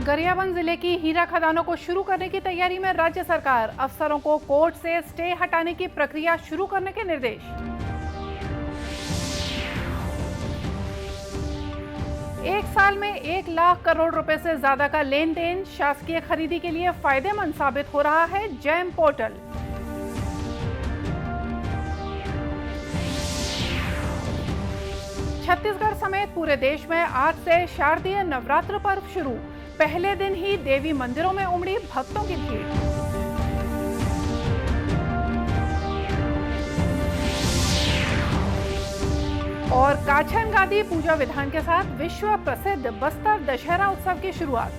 गरियाबंद जिले की हीरा खदानों को शुरू करने की तैयारी में राज्य सरकार। अफसरों को कोर्ट से स्टे हटाने की प्रक्रिया शुरू करने के निर्देश। एक साल में 1 लाख करोड़ रुपए से ज्यादा का लेन देन शासकीय खरीदी के लिए फायदेमंद साबित हो रहा है जैम पोर्टल। छत्तीसगढ़ समेत पूरे देश में आज से शारदीय नवरात्र पर्व शुरू। पहले दिन ही देवी मंदिरों में उमड़ी भक्तों की भीड़। और काछन गादी पूजा विधान के साथ विश्व प्रसिद्ध बस्तर दशहरा उत्सव की शुरुआत।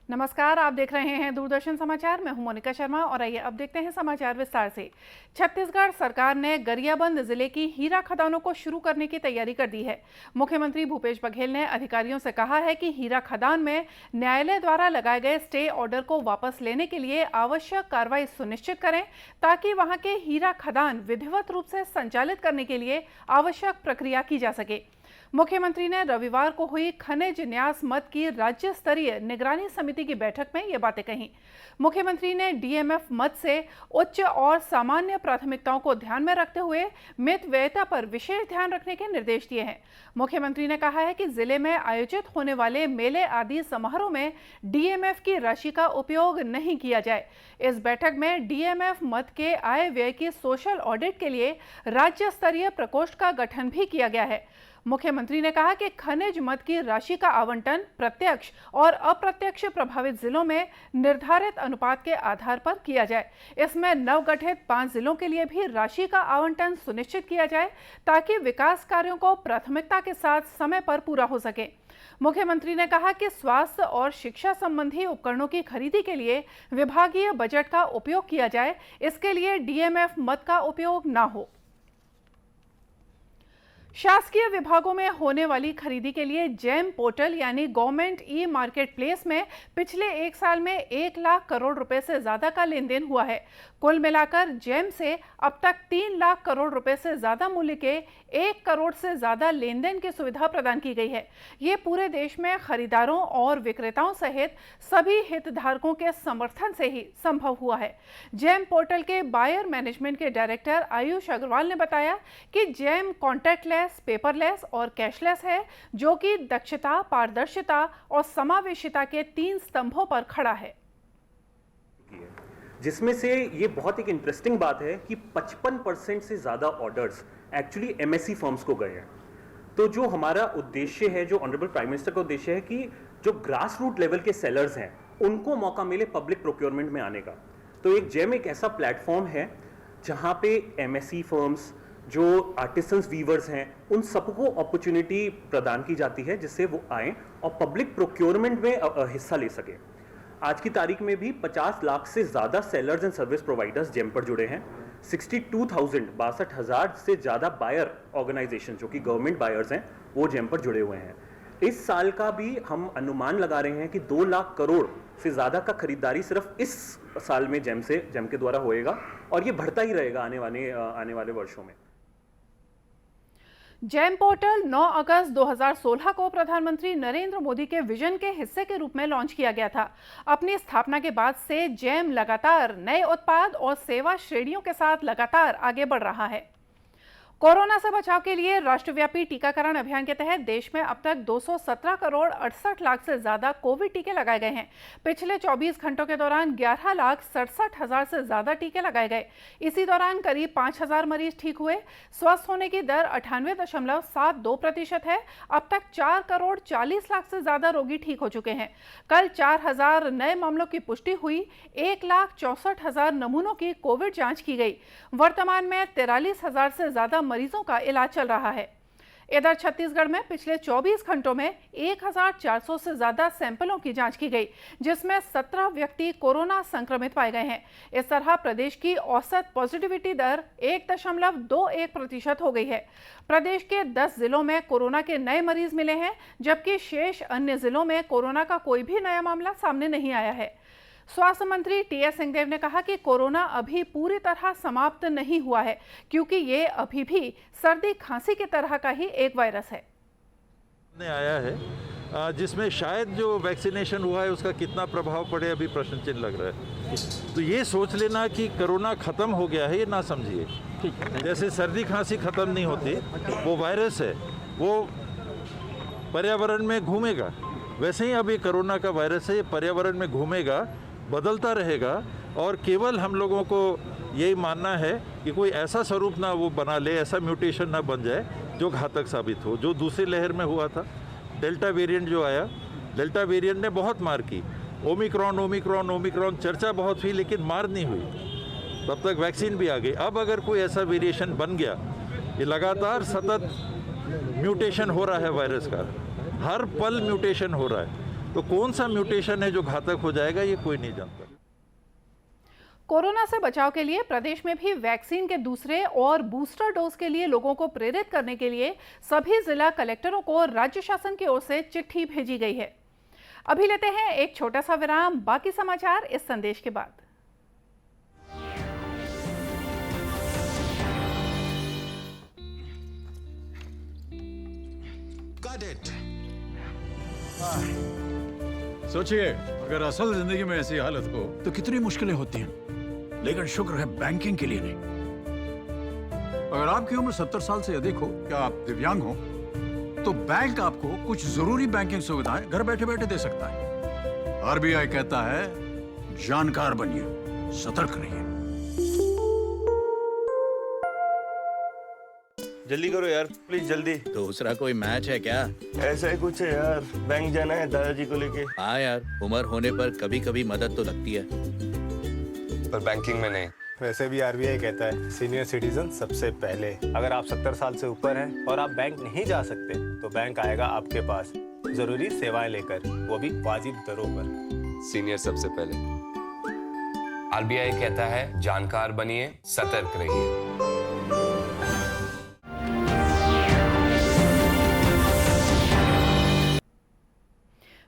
नमस्कार, आप देख रहे हैं दूरदर्शन समाचार। मैं हूं मोनिका शर्मा और आइए अब देखते हैं समाचार विस्तार से। छत्तीसगढ़ सरकार ने गरियाबंद जिले की हीरा खदानों को शुरू करने की तैयारी कर दी है। मुख्यमंत्री भूपेश बघेल ने अधिकारियों से कहा है कि हीरा खदान में न्यायालय द्वारा लगाए गए स्टे ऑर्डर को वापस लेने के लिए आवश्यक कार्रवाई सुनिश्चित करें, ताकि वहां के हीरा खदान विधिवत रूप से संचालित करने के लिए आवश्यक प्रक्रिया की जा सके। मुख्यमंत्री ने रविवार को हुई खनिज न्यास मद की राज्य स्तरीय निगरानी समिति की बैठक में ये बातें कहीं। मुख्यमंत्री ने डीएमएफ मद से उच्च और सामान्य प्राथमिकताओं को ध्यान में रखते हुए मितव्ययता पर विशेष ध्यान रखने के निर्देश दिए हैं। मुख्यमंत्री ने कहा है कि जिले में आयोजित होने वाले मेले आदि समारोह में डीएमएफ की राशि का उपयोग नहीं किया जाए। इस बैठक में डीएमएफ मद के आय व्यय की सोशल ऑडिट के लिए राज्य स्तरीय प्रकोष्ठ का गठन भी किया गया है। मुख्यमंत्री ने कहा कि खनिज मद की राशि का आवंटन प्रत्यक्ष और अप्रत्यक्ष प्रभावित जिलों में निर्धारित अनुपात के आधार पर किया जाए। इसमें नवगठित 5 जिलों के लिए भी राशि का आवंटन सुनिश्चित किया जाए, ताकि विकास कार्यों को प्राथमिकता के साथ समय पर पूरा हो सके। मुख्यमंत्री ने कहा कि स्वास्थ्य और शिक्षा संबंधी उपकरणों की खरीदी के लिए विभागीय बजट का उपयोग किया जाए, इसके लिए डीएमएफ मद का उपयोग न हो। शासकीय विभागों में होने वाली खरीदी के लिए जैम पोर्टल यानी गवर्नमेंट ई मार्केट प्लेस में पिछले एक साल में 1 लाख करोड़ रुपए से ज्यादा का लेन देन हुआ है। कुल मिलाकर जैम से अब तक 3 लाख करोड़ रुपए से ज्यादा मूल्य के 1 करोड़ से ज्यादा लेन देन की सुविधा प्रदान की गई है। ये पूरे देश में खरीदारों और विक्रेताओं सहित सभी हितधारकों के समर्थन से ही संभव हुआ है। जैम पोर्टल के बायर मैनेजमेंट के डायरेक्टर आयुष अग्रवाल ने बताया कि जैम कॉन्टैक्टलेस, पेपरलेस और कैशलेस है, जो कि दक्षता, पारदर्शिता और समावेशिता के 3 स्तंभों पर खड़ा है। जिसमें से ये बहुत एक इंटरेस्टिंग बात है कि 55% से ज्यादा ऑर्डर्स एक्चुअली एमएससी फर्म्स को गए हैं। तो जो हमारा उद्देश्य है, जो ऑनरेबल प्राइम मिनिस्टर का उद्देश्य है कि जो ग्रास रूट लेवल के सेलर्स हैं उनको मौका मिले पब्लिक प्रोक्योरमेंट में आने का। तो एक जेम एक ऐसा प्लेटफॉर्म है जहां पे एमएससी फर्म्स, जो आर्टिसंस वीवर्स हैं, उन सबको अपॉर्चुनिटी प्रदान की जाती है जिससे वो आए और पब्लिक प्रोक्योरमेंट में हिस्सा ले सके। आज की तारीख में भी 50 लाख से ज्यादा sellers and service providers GeM पर जुड़े हैं। 62,000 से ज्यादा बायर ऑर्गेनाइजेशन जो कि गवर्नमेंट बायर्स हैं वो जेम पर जुड़े हुए हैं। इस साल का भी हम अनुमान लगा रहे हैं कि 2 लाख करोड़ से ज्यादा का खरीदारी सिर्फ इस साल में जेम के द्वारा होएगा और ये बढ़ता ही रहेगा आने वाले वर्षों में। जैम पोर्टल 9 अगस्त 2016 को प्रधानमंत्री नरेंद्र मोदी के विजन के हिस्से के रूप में लॉन्च किया गया था। अपनी स्थापना के बाद से जैम लगातार नए उत्पाद और सेवा श्रेणियों के साथ लगातार आगे बढ़ रहा है। कोरोना से बचाव के लिए राष्ट्रव्यापी टीकाकरण अभियान के तहत देश में अब तक 217 करोड़ 68 लाख से ज्यादा कोविड टीके लगाए गए हैं। पिछले 24 घंटों के दौरान 11,67,000 से ज्यादा टीके लगाए गए। इसी दौरान करीब 5,000 मरीज ठीक हुए। स्वस्थ होने की दर 98.72% है। अब तक 4 करोड़ 40 लाख से ज्यादा रोगी ठीक हो चुके हैं। कल 4,000 नए मामलों की पुष्टि हुई। 1,64,000 नमूनों की कोविड जांच की गई। वर्तमान में 43,000 से ज्यादा मरीजों का इलाज चल रहा है। इधर छत्तीसगढ़ में पिछले 24 घंटों में 1400 से ज्यादा सैंपलों की जांच की गई, जिसमें 17 व्यक्ति कोरोना संक्रमित पाए गए हैं। इस तरह प्रदेश की औसत पॉजिटिविटी दर 1.21% हो गई है। प्रदेश के 10 जिलों में कोरोना के नए मरीज मिले हैं, जबकि शेष अन्य जिलों में कोरोना का कोई भी नया मामला सामने नहीं आया है। स्वास्थ्य मंत्री टीएस सिंहदेव ने कहा कि कोरोना अभी पूरी तरह समाप्त नहीं हुआ है, क्योंकि ये अभी भी सर्दी खांसी की तरह का ही एक वायरस है। आया है जिसमें शायद जो वैक्सीनेशन हुआ है उसका कितना प्रभाव पड़े, अभी प्रश्न चिन्ह लग रहा है। तो ये सोच लेना कि कोरोना खत्म हो गया है, ये ना समझिए। जैसे सर्दी खांसी खत्म नहीं होती, वो वायरस है, वो पर्यावरण में घूमेगा, वैसे ही अब ये कोरोना का वायरस है, ये पर्यावरण में घूमेगा, बदलता रहेगा, और केवल हम लोगों को यही मानना है कि कोई ऐसा स्वरूप ना वो बना ले, ऐसा म्यूटेशन ना बन जाए जो घातक साबित हो। जो दूसरी लहर में हुआ था, डेल्टा वेरिएंट जो आया, डेल्टा वेरिएंट ने बहुत मार की। ओमिक्रॉन चर्चा बहुत हुई, लेकिन मार नहीं हुई। तब तक वैक्सीन भी आ गई। अब अगर कोई ऐसा वेरिएशन बन गया, ये लगातार सतत म्यूटेशन हो रहा है वायरस का, हर पल म्यूटेशन हो रहा है, तो कौन सा म्यूटेशन है जो घातक हो जाएगा, ये कोई नहीं जानता। कोरोना से बचाव के लिए प्रदेश में भी वैक्सीन के दूसरे और बूस्टर डोज के लिए लोगों को प्रेरित करने के लिए सभी जिला कलेक्टरों को राज्य शासन की ओर से चिट्ठी भेजी गई है। अभी लेते हैं एक छोटा सा विराम, बाकी समाचार इस संदेश के बाद। सोचिए, अगर असल जिंदगी में ऐसी हालत हो तो कितनी मुश्किलें होती हैं, लेकिन शुक्र है बैंकिंग के लिए नहीं। अगर आपकी उम्र 70 साल से अधिक हो या आप दिव्यांग हो, तो बैंक आपको कुछ जरूरी बैंकिंग सुविधाएं घर बैठे बैठे दे सकता है। आरबीआई कहता है, जानकार बनिए, सतर्क रहिए। जल्दी करो यार, प्लीज जल्दी। दूसरा कोई मैच है क्या? ऐसा ही कुछ है यार, बैंक जाना है दादाजी को लेके। हाँ यार, उम्र होने पर कभी कभी मदद तो लगती है, पर बैंकिंग में नहीं। वैसे भी आरबीआई कहता है सीनियर सिटीजन सबसे पहले। अगर आप 70 साल से ऊपर हैं और आप बैंक नहीं जा सकते, तो बैंक आएगा आपके पास जरूरी सेवाएं लेकर, वो भी वाजिब दरों पर। सीनियर सबसे पहले। आरबीआई कहता है, जानकार बनिए, सतर्क रहिए।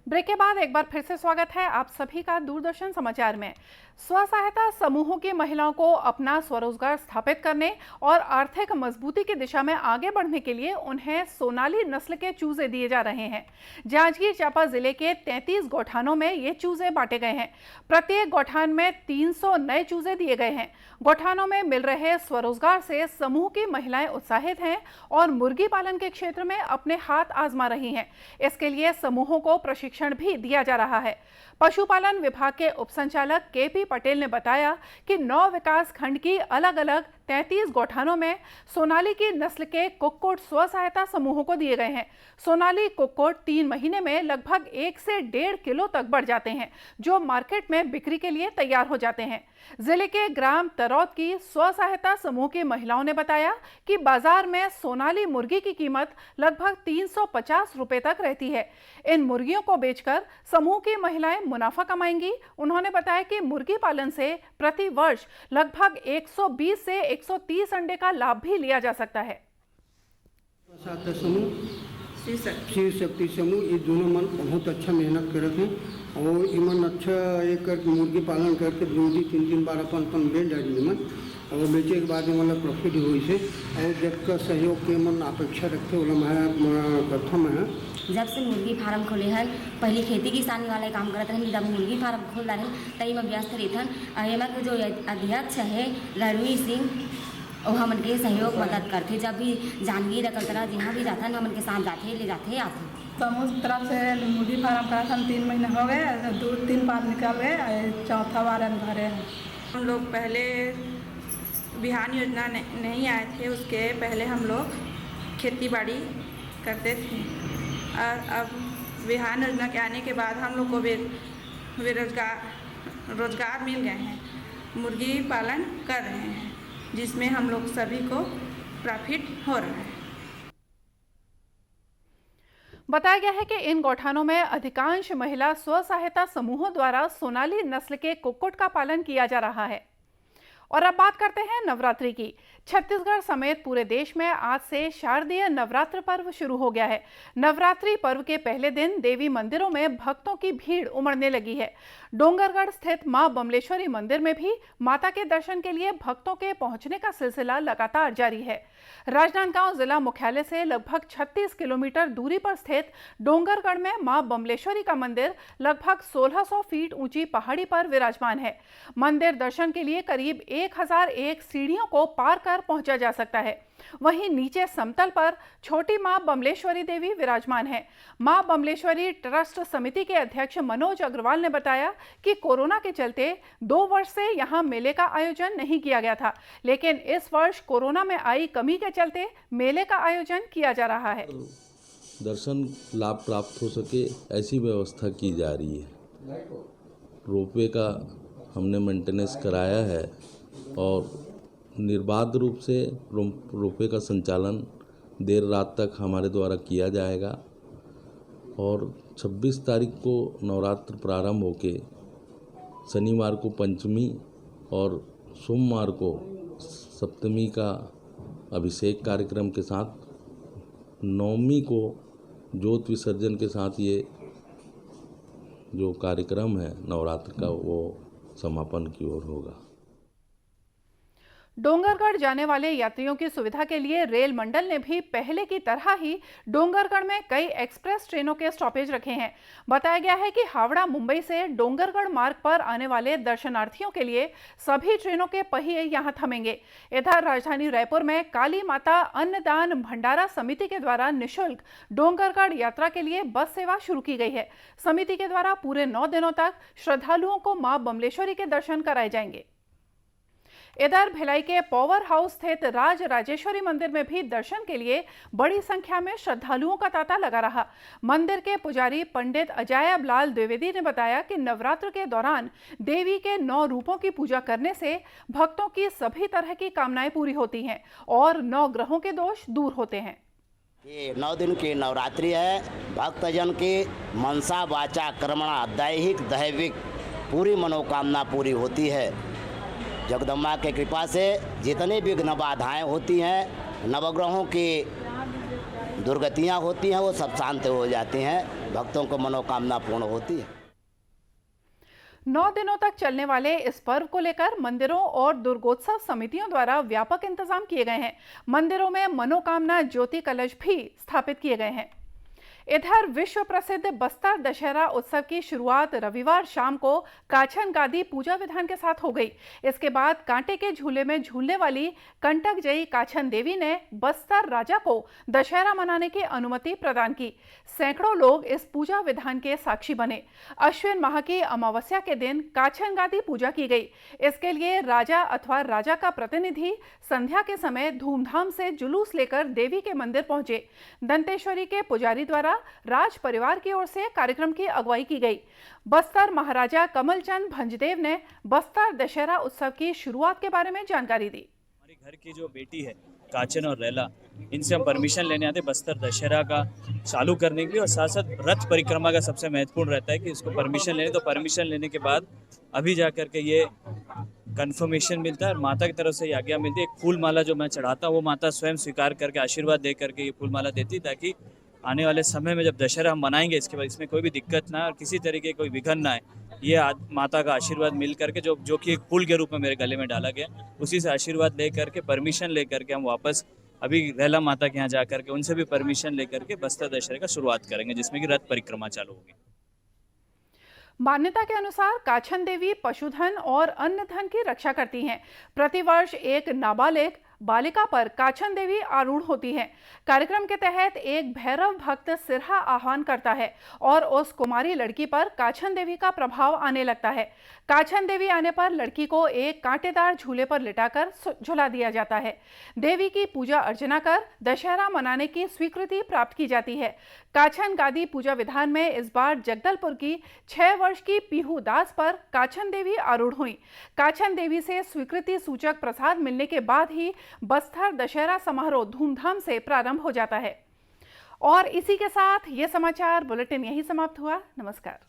ब्रेक के बाद एक बार फिर से स्वागत है आप सभी का दूरदर्शन समाचार में। स्व सहायता समूहों की महिलाओं को अपना स्वरोजगार स्थापित करने और आर्थिक मजबूती की दिशा में आगे बढ़ने के लिए उन्हें सोनाली नस्ल के चूजे दिए जा रहे हैं। जांजगीर चांपा जिले के 33 गौठानों में ये चूजे बांटे गए हैं। प्रत्येक गौठान में 300 नए चूजे दिए गए हैं। गौठानों में मिल रहे स्वरोजगार से समूह की महिलाएं उत्साहित हैं और मुर्गी पालन के क्षेत्र में अपने हाथ आजमा रही हैं। इसके लिए समूहों को प्रशिक्षण भी दिया जा रहा है। पशुपालन विभाग के उप संचालक केपी पटेल ने बताया कि 9 विकास खंड की अलग अलग 33 गौठानों में सोनाली की नस्ल के कुक्कुट स्व सहायता समूहों को दिए गए हैं। सोनाली कुक्कुट 3 महीने में लगभग 1 से 1.5 किलो तक बढ़ जाते हैं, जो मार्केट में बिक्री के लिए तैयार हो जाते हैं। जिले के ग्राम तरौद की स्व सहायता समूह की महिलाओं ने बताया कि बाजार में सोनाली मुर्गी की कीमत लगभग 350 रुपए तक रहती है। इन मुर्गियों को बेचकर समूह की महिलाएं मुनाफा कमाएंगी। उन्होंने बताया कि मुर्गी पालन से प्रति वर्ष लगभग 120 से 130 अंडे का लाभ भी लिया जा सकता है। शिव शक्ति समूह, ये दोनों मन बहुत अच्छा मेहनत करते हैं और इमन अच्छा एक मुर्गी पालन करके 2-3 बार अपन बेच जाए मन और बेचे के बाद मतलब प्रॉफिट हुई से और जब का सहयोग के मन अपेक्षा रखते प्रथम है। जब से मुर्गी फार्म खोले हैं, पहले खेती किसानी वाले काम करते हैं, जब मुर्गी फार्म खोल रहे तई में व्यस्त रहते। एमा के जो अध्यक्ष है रणवीर सिंह, और हमन के सहयोग मदद करते। जब भी जांजगीर कलतरा जहाँ भी जाता है हमन के साथ जाते ले जाते आते। समूह तरफ से मुर्गी फार्म का हम 3 महीने हो गए, 2-3 बार निकल गए, चौथा बार हम भरे हैं। हम लोग पहले बिहान योजना नहीं आए थे, उसके पहले हम लोग खेती बाड़ी करते थे और अब बिहान योजना के आने के बाद हम लोग को रोजगार मिल गए हैं। मुर्गी पालन कर रहे हैं, जिसमें हम लोग सभी को प्रॉफिट हो रहा है। बताया गया है कि इन गौठानों में अधिकांश महिला स्व सहायता समूहों द्वारा सोनाली नस्ल के कुक्कुट का पालन किया जा रहा है। और अब बात करते हैं नवरात्रि की। छत्तीसगढ़ समेत पूरे देश में आज से शारदीय नवरात्र पर्व शुरू हो गया है। नवरात्रि पर्व के पहले दिन देवी मंदिरों में भक्तों की भीड़ उमड़ने लगी है। डोंगरगढ़ स्थित मां बमलेश्वरी मंदिर में भी माता के दर्शन के लिए भक्तों के पहुंचने का सिलसिला लगातार जारी है। राजनांदगांव जिला मुख्यालय से लगभग 36 किलोमीटर दूरी पर स्थित डोंगरगढ़ में मां बमलेश्वरी का मंदिर लगभग 1600 फीट ऊंची पहाड़ी पर विराजमान है। मंदिर दर्शन के लिए करीब 1001 सीढ़ियों को पार कर पहुंचा जा सकता है। वहीं नीचे समतल पर छोटी मां बमलेश्वरी देवी विराजमान है। मां बमलेश्वरी ट्रस्ट समिति के अध्यक्ष मनोज अग्रवाल ने बताया कि कोरोना के चलते 2 वर्ष से यहां मेले का आयोजन नहीं किया गया था, लेकिन इस वर्ष कोरोना में आई कमी के चलते मेले का आयोजन किया जा रहा है। दर्शन लाभ प्राप्त हो सके ऐसी व्यवस्था की जा रही है। रोपवे का हमने मेंटेनेंस कराया है और निर्बाध रूप से रोपवे का संचालन देर रात तक हमारे द्वारा किया जाएगा और 26 तारीख को नवरात्र प्रारंभ होके शनिवार को पंचमी और सोमवार को सप्तमी का अभिषेक कार्यक्रम के साथ नवमी को ज्योत विसर्जन के साथ ये जो कार्यक्रम है नवरात्र का वो समापन की ओर होगा। डोंगरगढ़ जाने वाले यात्रियों की सुविधा के लिए रेल मंडल ने भी पहले की तरह ही डोंगरगढ़ में कई एक्सप्रेस ट्रेनों के स्टॉपेज रखे हैं। बताया गया है कि हावड़ा मुंबई से डोंगरगढ़ मार्ग पर आने वाले दर्शनार्थियों के लिए सभी ट्रेनों के पहिए यहां थमेंगे। इधर राजधानी रायपुर में काली माता अन्नदान भंडारा समिति के द्वारा निःशुल्क डोंगरगढ़ यात्रा के लिए बस सेवा शुरू की गई है। समिति के द्वारा पूरे 9 दिनों तक श्रद्धालुओं को मां बमलेश्वरी के दर्शन कराए जाएंगे। इधर भिलाई के पावर हाउस स्थित राज राजेश्वरी मंदिर में भी दर्शन के लिए बड़ी संख्या में श्रद्धालुओं का तांता लगा रहा। मंदिर के पुजारी पंडित अजायब लाल द्विवेदी ने बताया कि नवरात्र के दौरान देवी के 9 रूपों की पूजा करने से भक्तों की सभी तरह की कामनाएं पूरी होती हैं और 9 ग्रहों के दोष दूर होते हैं। ये 9 दिन की नवरात्रि है। भक्तजन की मनसा वाचा कर्मणा दैहिक दैविक पूरी मनोकामना पूरी होती है। जगदम्बा के कृपा से जितनी विघ्न बाधाएं होती हैं, नवग्रहों की दुर्गतियां होती हैं, वो सब शांत हो जाती हैं। भक्तों को मनोकामना पूर्ण होती है। 9 दिनों तक चलने वाले इस पर्व को लेकर मंदिरों और दुर्गोत्सव समितियों द्वारा व्यापक इंतजाम किए गए हैं। मंदिरों में मनोकामना ज्योति कलश भी स्थापित किए गए हैं। इधर विश्व प्रसिद्ध बस्तर दशहरा उत्सव की शुरुआत रविवार शाम को काछन गादी पूजा विधान के साथ हो गई। इसके बाद कांटे के झूले में झूलने वाली कंटक जयी काछन देवी ने बस्तर राजा को दशहरा मनाने की अनुमति प्रदान की। सैकड़ों लोग इस पूजा विधान के साक्षी बने। अश्विन माह की अमावस्या के दिन काछन गादी पूजा की गई। इसके लिए राजा अथवा राजा का प्रतिनिधि संध्या के समय धूमधाम से जुलूस लेकर देवी के मंदिर पहुंचे। दंतेश्वरी के पुजारी द्वारा राज परिवार की ओर से कार्यक्रम की अगुवाई की गई। बस्तर महाराजा कमलचंद भंजदेव ने बस्तर दशहरा उत्सव की शुरुआत के बारे में जानकारी दी। हमारे घर की जो बेटी है काचन और रैला, इनसे हम परमिशन लेने आते बस्तर दशहरा का चालू करने के लिए, और साथ साथ रथ परिक्रमा का सबसे महत्वपूर्ण रहता है कि इसको परमिशन लेने, तो परमिशन लेने के बाद अभी जा करके ये कंफर्मेशन मिलता है और माता की तरफ से ये आज्ञा मिलती है। एक फूल माला जो मैं चढ़ाता हूँ वो माता स्वयं स्वीकार करके आशीर्वाद दे करके ये फूल माला देती, ताकि आने वाले समय में जब दशहरा हम मनाएंगे इसके बाद इसमें कोई भी दिक्कत ना है और किसी तरीके कोई विघ्न ना है। ये माता का आशीर्वाद मिल करके जो कि एक फूल के रूप में मेरे गले में डाला गया, उसी से आशीर्वाद ले करके परमिशन ले करके हम वापस अभी रैला माता के यहाँ जा करके उनसे भी परमिशन ले करके बस्तर दशहरे का शुरुआत करेंगे, जिसमें कि रथ परिक्रमा चालू होगी। मान्यता के अनुसार काछन देवी पशुधन और अन्न धन की रक्षा करती हैं। प्रतिवर्ष एक नाबालिग बालिका पर काछन देवी आरूढ़ होती हैं। कार्यक्रम के तहत एक भैरव भक्त सिरहा आह्वान करता है और उस कुमारी लड़की पर काछन देवी का प्रभाव आने लगता है। काछन देवी आने पर लड़की को एक कांटेदार झूले पर लिटाकर झुला दिया जाता है। देवी की पूजा अर्चना कर दशहरा मनाने की स्वीकृति प्राप्त की जाती है। काछन गादी पूजा विधान में इस बार जगदलपुर की 6 वर्ष की पीहू दास पर काछन देवी आरूढ़ हुई। काछन देवी से स्वीकृति सूचक प्रसाद मिलने के बाद ही बस्तर दशहरा समारोह धूमधाम से प्रारंभ हो जाता है। और इसी के साथ ये समाचार बुलेटिन यही समाप्त हुआ। नमस्कार।